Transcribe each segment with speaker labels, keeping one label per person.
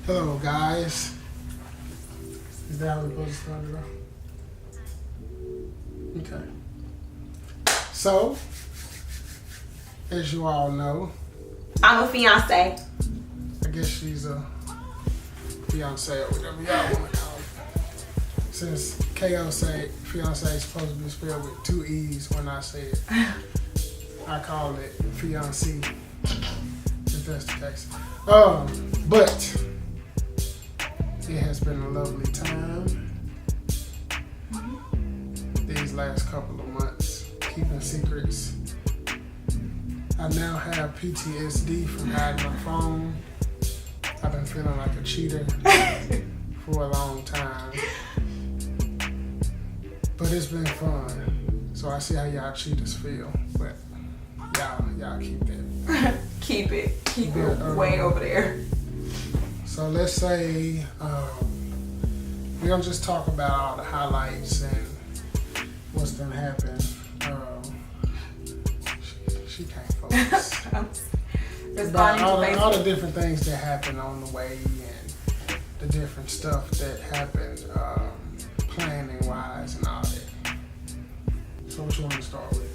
Speaker 1: Hello, guys. Is that how we're supposed to start it off? Okay. So, as you all know,
Speaker 2: I'm a fiance.
Speaker 1: I guess she's a fiance or whatever y'all want to call it. Since KO say fiance is supposed to be spelled with 2 E's when I say it, I call it fiancé, if that's the case. But it has been a lovely time these last couple of months, keeping secrets. I now have PTSD from hiding my phone. I've been feeling like a cheater for a long time. But it's been fun. So I see how y'all cheaters feel. But y'all keep that.
Speaker 2: Keep it way over there.
Speaker 1: So let's say we're gonna just talk about all the highlights and what's been happening. She can't focus.
Speaker 2: Responding
Speaker 1: all the different things that happen on the way and the different stuff that happened planning wise and all that. So what you want to start with?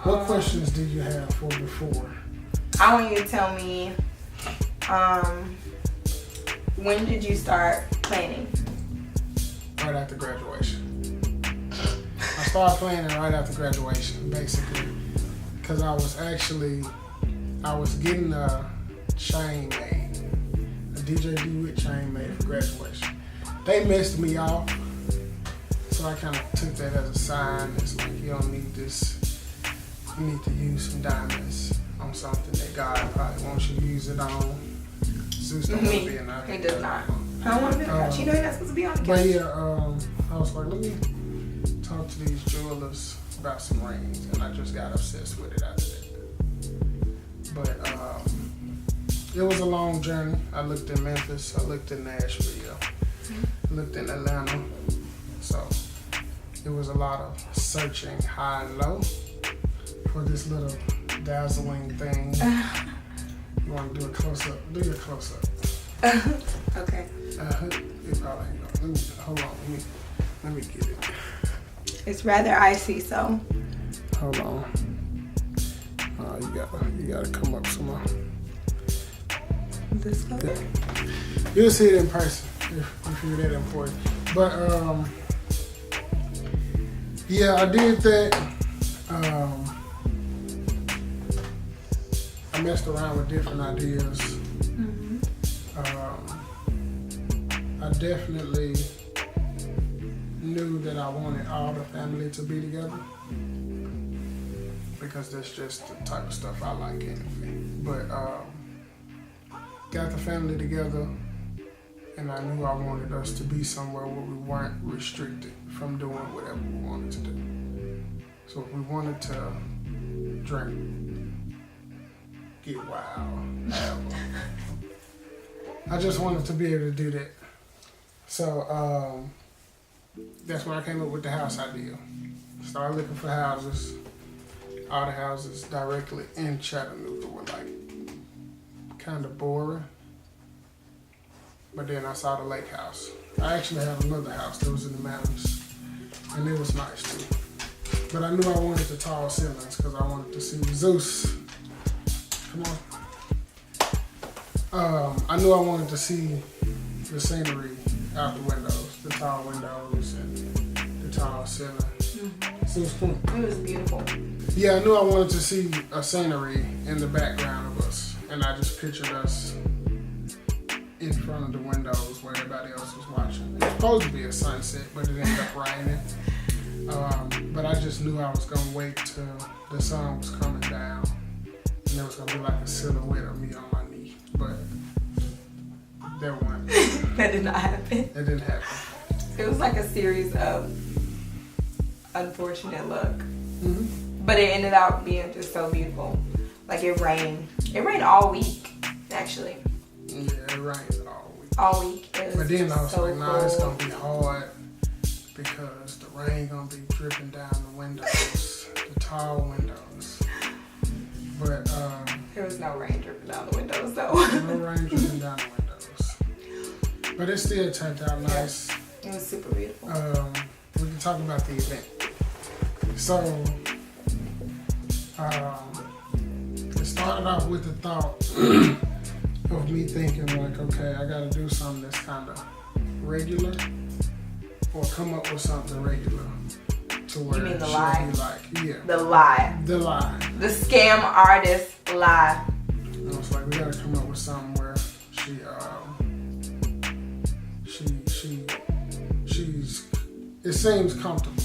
Speaker 1: What questions did you have for before?
Speaker 2: I want you to tell me, when did you start planning?
Speaker 1: Right after graduation. I started planning right after graduation, basically, because I was getting a chain made, a DJ D-Whit chain made for graduation. They messed me off, so I kind of took that as a sign. It's like, you don't need this. You need to use some diamonds on something that God probably wants you to use it on. Zeus don't want to be in that.
Speaker 2: He does not. I don't want to be in that. You know you're not supposed to be on the couch.
Speaker 1: But yeah, I was like, let me talk to these jewelers about some rings, and I just got obsessed with it after that. But it was a long journey. I looked in Memphis, I looked in Nashville, I looked in Atlanta. So it was a lot of searching high and low for this little dazzling thing. You want to do a close-up? Do your close-up.
Speaker 2: Okay.
Speaker 1: Hold on. Let me get it.
Speaker 2: It's rather icy, so.
Speaker 1: Hold on. You gotta come up some more.
Speaker 2: This color?
Speaker 1: Yeah. You'll see it in person if you're that important. But yeah, I did that. I messed around with different ideas.
Speaker 2: Mm-hmm.
Speaker 1: I definitely knew that I wanted all the family to be together, because that's just the type of stuff I like anyway. But got the family together, and I knew I wanted us to be somewhere where we weren't restricted from doing whatever we wanted to do. So if we wanted to drink, get wild, I just wanted to be able to do that. So that's when I came up with the house idea. Started looking for houses. All the houses directly in Chattanooga were like kind of boring. But then I saw the lake house. I actually have another house that was in the mountains, and it was nice too. But I knew I wanted the tall ceilings because I wanted to see Zeus. Come on. I knew I wanted to see the scenery out the windows, the tall windows and the tall ceiling.
Speaker 2: Mm-hmm.
Speaker 1: Zeus, come on.
Speaker 2: It was beautiful.
Speaker 1: Yeah, I knew I wanted to see a scenery in the background of us, and I just pictured us in front of the windows where everybody else was watching. It was supposed to be a sunset, but it ended up raining. But I just knew I was going to wait till the sun was coming down, and there was going to be like a silhouette of me on my knee. But there wasn't.
Speaker 2: That did not happen.
Speaker 1: It didn't happen.
Speaker 2: It was like a series of unfortunate luck.
Speaker 1: Mm-hmm.
Speaker 2: But it ended up being just so beautiful. Like it rained. It rained all week, actually.
Speaker 1: Yeah, it rained all week.
Speaker 2: All week. It was
Speaker 1: But then I was
Speaker 2: so
Speaker 1: like, nah, it's
Speaker 2: cool.
Speaker 1: going to be hard because the rain going to be dripping down the windows, the tall windows. But
Speaker 2: there was no rain dripping down the windows, though.
Speaker 1: no rain dripping down the windows. But it still turned out nice.
Speaker 2: Yeah. It was super beautiful.
Speaker 1: We can talk about the event. So, it started off with the thought of me thinking like, okay, I gotta do something that's kind of regular, or come up with something regular to where
Speaker 2: you mean the
Speaker 1: she'll
Speaker 2: lie?
Speaker 1: be like, yeah.
Speaker 2: The lie.
Speaker 1: The lie.
Speaker 2: The scam artist lie.
Speaker 1: And I was like, we gotta come up with something where it seems comfortable.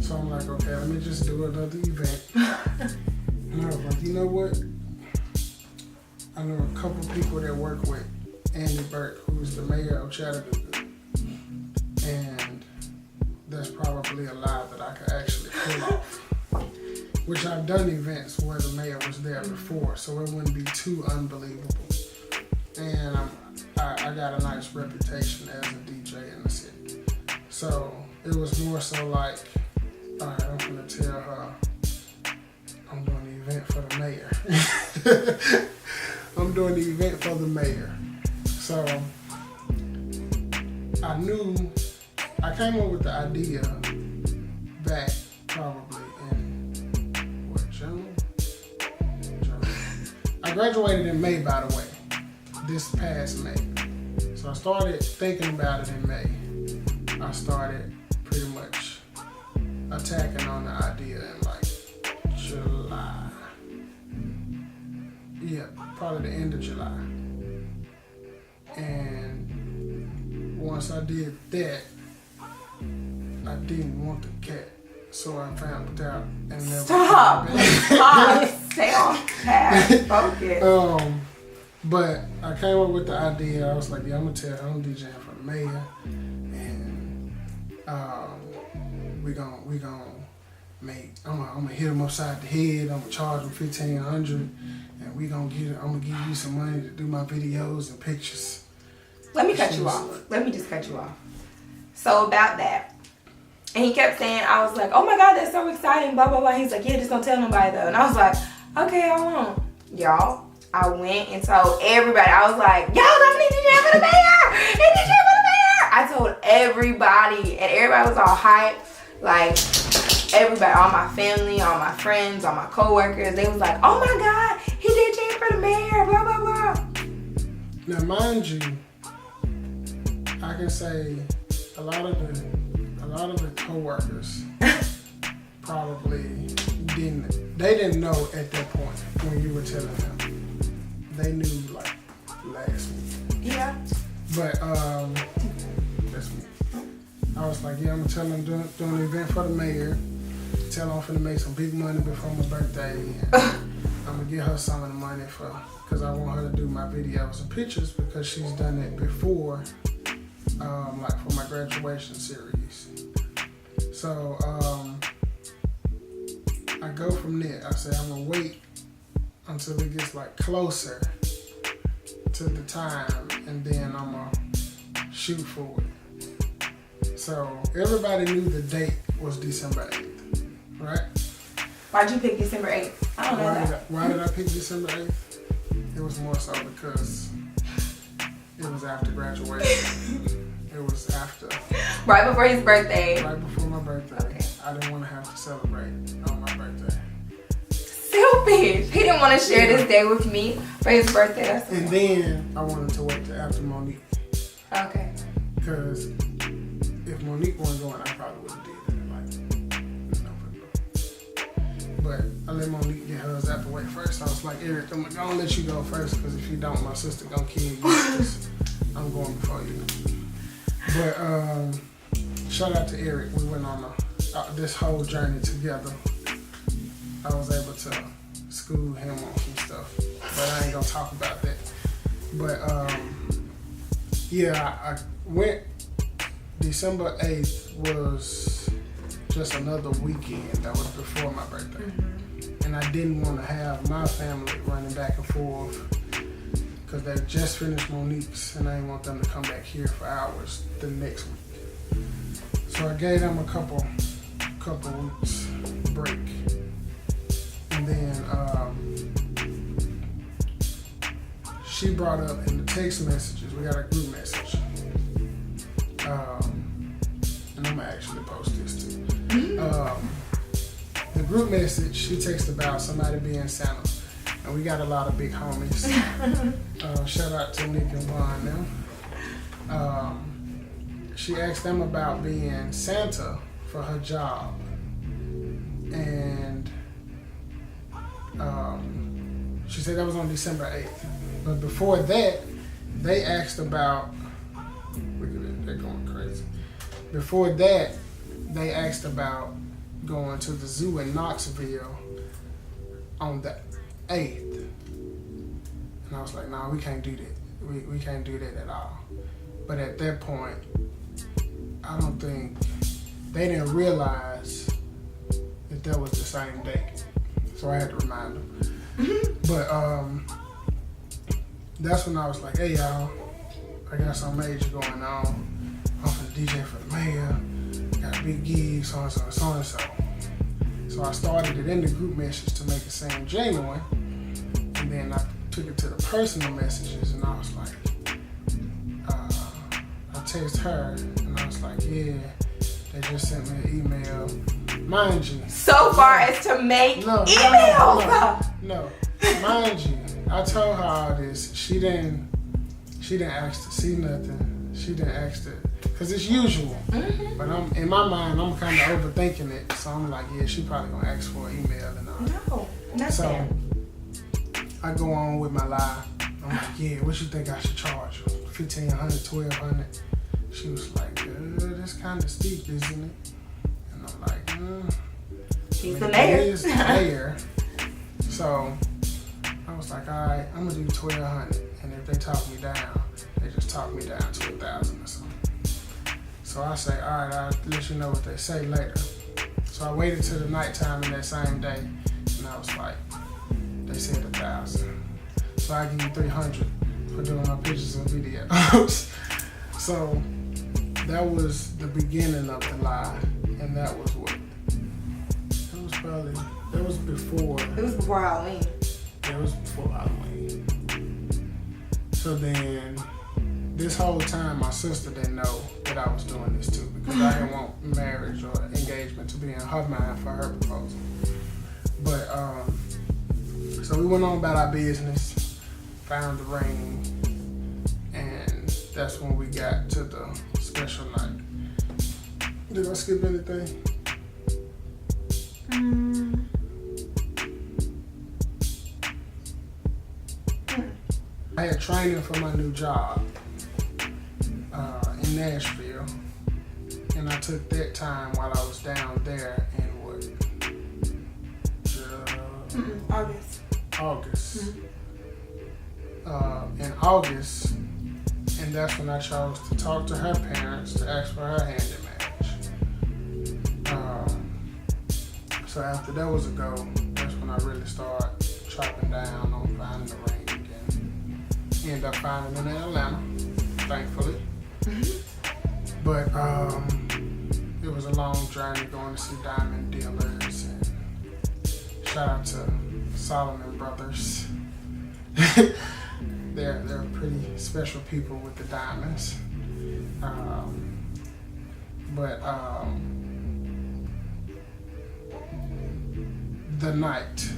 Speaker 1: So I'm like, okay, let me just do another event. And I was like, you know what? I know a couple people that work with Andy Burke, who's the mayor of Chattanooga. And that's probably a lie that I could actually pull off. Which I've done events where the mayor was there before, so it wouldn't be too unbelievable. And I got a nice reputation as a DJ in the city. So it was more so like, all right, I'm gonna tell her I'm doing the event for the mayor. I'm doing the event for the mayor. So I came up with the idea back probably in, June? I graduated in May, by the way, this past May. So I started thinking about it in May. I started pretty much attacking on the idea in like July. Yeah, probably the end of July. And once I did that, I didn't want the cat. So I found out and never
Speaker 2: Stop! Stay on task. Focus.
Speaker 1: But I came up with the idea. I was like, yeah, I'm gonna tell her I'm DJing for the mayor, and we gonna make. I'm gonna hit him upside the head. I'm gonna charge him $1,500, and I'm gonna give you some money to do my videos and pictures.
Speaker 2: Let me cut you off. Let me just cut you off. So about that. And he kept saying, I was like, oh my God, that's so exciting, blah, blah, blah. He's like, yeah, just don't tell nobody though. And I was like, okay, I won't. Y'all, I went and told everybody. I was like, yo, I'm gonna DJ for the mayor. He DJ for the mayor. I told everybody, and everybody was all hyped. Like, everybody, all my family, all my friends, all my coworkers, they was like, oh my God, he DJ for the mayor, blah, blah, blah.
Speaker 1: Now, mind you, I can say a lot of the coworkers probably didn't know at that point when you were telling them. They knew like last week.
Speaker 2: Yeah.
Speaker 1: But that's me. I was like, yeah, I'm gonna tell them doing an event for the mayor. Tell them I'm finna make some big money before my birthday. And I'm gonna give her some of the money because I want her to do my videos and pictures because she's done it before. Like for my graduation series. So I go from there. I say I'm gonna wait until it gets like closer to the time, and then I'm gonna shoot for it. So everybody knew the date was December 8th, right?
Speaker 2: Why'd you pick December 8th? I don't know that.
Speaker 1: Why did I pick December 8th? It was more so because it was after graduation. It was after.
Speaker 2: Right before his birthday.
Speaker 1: Right before my birthday.
Speaker 2: Okay.
Speaker 1: I didn't want to have to celebrate on my birthday.
Speaker 2: Selfish. He didn't want to share this day with me for his birthday.
Speaker 1: And then I wanted to wait till after Monique.
Speaker 2: Okay.
Speaker 1: Because if Monique wasn't going, I probably would have did it in November. But I let Monique get hers out the way first. I was like, Eric, I'm gonna let you go first because if you don't, my sister gonna kill you. Because I'm going before you. But shout out to Eric. We went on this whole journey together. I was able to school him on some stuff, but I ain't gonna talk about that. But yeah, I went. December 8th was just another weekend that was before my birthday, and I didn't want to have my family running back and forth. Because they just finished Monique's and I didn't want them to come back here for hours the next week. So I gave them a couple weeks break. And then she brought up in the text messages, we got a group message. And I'm gonna actually post this too. The group message, she texted about somebody being Santa. And we got a lot of big homies. Shout out to Nick and Vaughn now. She asked them about being Santa for her job. And she said that was on December 8th. But before that, they asked about, look at it, they're going crazy. Before that, they asked about going to the zoo in Knoxville on the 8th. And I was like, nah, we can't do that. We can't do that at all. But at that point, I don't think, they didn't realize that was the same date. So I had to remind them. But that's when I was like, hey y'all, I got some major going on. I'm for the DJ for the mayor. Got a big gig, so and so and so and so. So I started it in the group message to make it seem genuine. And then I took it to the personal messages and I was like, I texted her and I was like, yeah, they just sent me an email. Mind you.
Speaker 2: So far as to make emails.
Speaker 1: No. Mind you, I told her all this. She didn't ask to see nothing. She didn't ask to, cause it's usual. Mm-hmm. But in my mind, I'm kind of overthinking it. So I'm like, yeah, she probably gonna ask for an email and all.
Speaker 2: No, nothing. So
Speaker 1: I go on with my lie. I'm like, yeah, what you think I should charge? $1,500, $1,200. She was like, that's kind of steep, isn't it? And I'm like,
Speaker 2: He's the mayor.
Speaker 1: He is the mayor. So I was like, all right, I'm gonna do $1,200, and if they talk me down, they just talk me down to $1,000 or something. So I say, all right, I'll let you know what they say later. So I waited till the nighttime in that same day, and I was like, they said $1,000. So I give you $300 for doing my pictures and videos. So that was the beginning of the lie, and that was what? That was before.
Speaker 2: It was before Halloween.
Speaker 1: Yeah, it was before Halloween. So then, this whole time, my sister didn't know that I was doing this too, because I didn't want marriage or engagement to be in her mind for her proposal. But, so we went on about our business, found the ring, and that's when we got to the special night. Did I skip anything? I had training for my new job in Nashville, and I took that time while I was down there in what? August. In August, and that's when I chose to talk to her parents to ask for her hand in marriage. So after that was a go, that's when I really started chopping down on finding the ring. Ended up finding it in Atlanta, thankfully. But it was a long journey going to see diamond dealers, and shout out to Solomon Brothers. They're pretty special people with the diamonds. The night.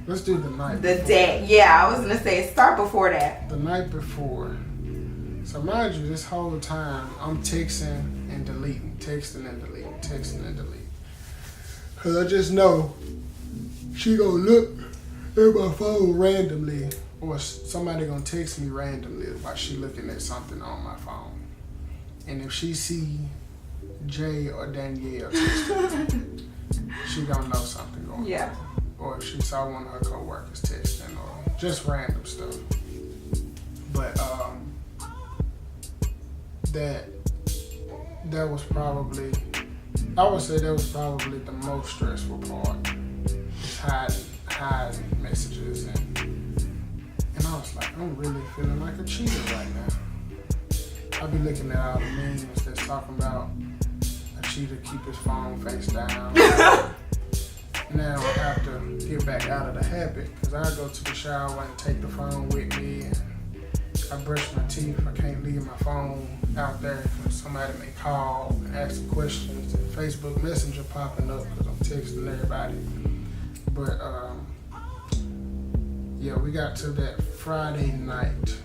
Speaker 1: Let's do the night
Speaker 2: The
Speaker 1: before.
Speaker 2: day. Yeah, I was going to say start before that.
Speaker 1: The night before. So mind you, this whole time, I'm texting and deleting. Because I just know she gonna look at my phone randomly, or somebody gonna text me randomly while she looking at something on my phone. And if she see Jay or Danielle texting, she gonna know something going on. Or if she saw one of her co-workers texting, or just random stuff. But that was probably, I would say that was probably the most stressful part. Hiding messages, and I was like, I'm really feeling like a cheater right now. I be looking at all the memes that's talking about a cheater keep his phone face down. now I have to get back out of the habit because I go to the shower and take the phone with me and I brush my teeth. I can't leave my phone out there because somebody may call and ask questions and Facebook Messenger popping up because I'm texting everybody. But yeah, we got to that Friday night